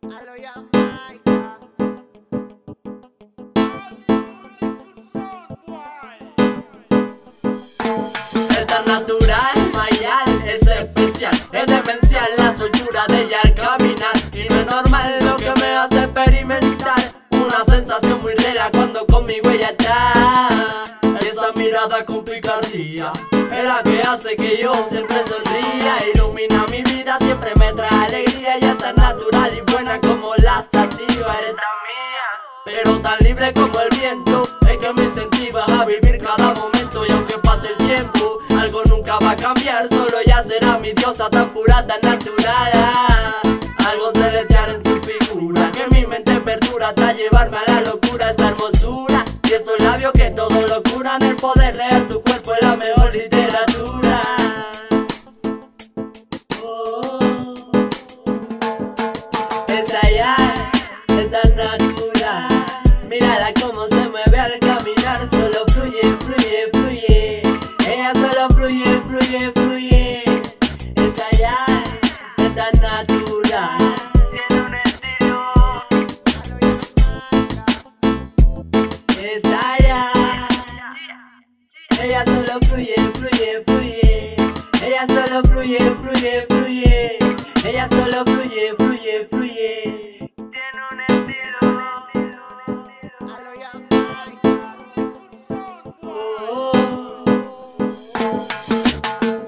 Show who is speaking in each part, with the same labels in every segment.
Speaker 1: Es tan natural, mayal, es especial, es demencial la soltura de ella al caminar. Y no es normal lo que me hace experimentar una sensación muy rara cuando conmigo ella está. Esa mirada con picardía es la que hace que yo siempre sonría. Ilumina mi vida, siempre me trae alegría. Ella es tan natural y buena como la sativa. Eres tan mía, pero tan libre como el viento. Es que me incentiva a vivir cada momento. Y aunque pase el tiempo, algo nunca va a cambiar. Solo ella será mi diosa tan pura, tan natural. Algo celestial en su figura que mi mente perdura hasta llevarme a la locura. Esa hermosura y esos labios que todo lo curan. El poder leer tu cuerpo es la mejor literatura. Esa ya es tan natural. Mírala como se mueve al caminar. Solo fluye, fluye, fluye. Ella solo fluye, fluye, fluye. Esa ya es tan natural. Tiene un estilo. Esa ya. Ella solo fluye, fluye, fluye. Ella solo fluye, fluye, fluye. Ella solo fluye, fluye, fluye. Tiene un estilo.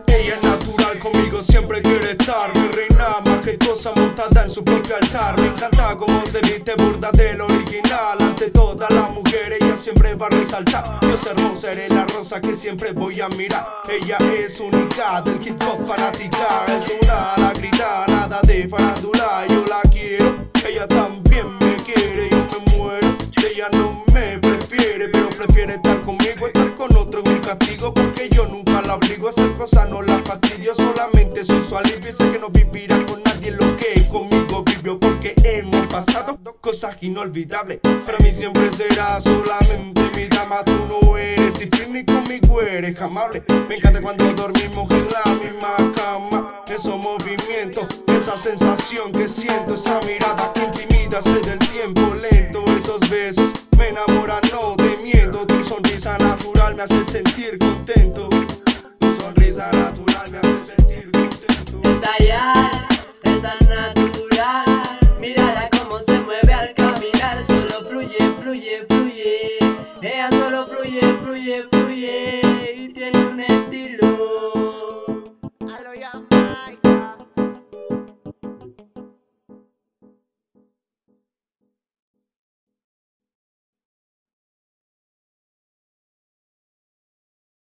Speaker 2: Ella es natural, conmigo siempre quiere estar. Mi reina majestuosa montada en su propio altar. Me encanta cómo se viste, burda del original. Ante todas las mujeres ella siempre va a resaltar. Dios hermosa, eres la rosa que siempre voy a mirar. Ella es única, del hip hop fanática. Es una la grita, nada de farándula. Yo la quiero, ella también me quiere. Yo me muero, ella no me prefiere, pero prefiere estar conmigo, estar con otro es un castigo. Porque yo nunca la obligo a hacer cosas, no la fastidio. Solamente soy su alivio y sé que no vivirá con nadie lo que conmigo vivió. Porque hemos pasado cosas inolvidables. Para mí siempre será solamente mi dama. Tú no eres cifrín ni conmigo eres amable. Me encanta cuando dormimos en la misma cama. Esos movimientos, esa sensación que siento, esa mirada que intimida, sé del tiempo lento. Esos besos me enamoran, no te miento. Tu sonrisa natural me hace sentir contento. Tu sonrisa natural me hace sentir contento.
Speaker 1: Esa ya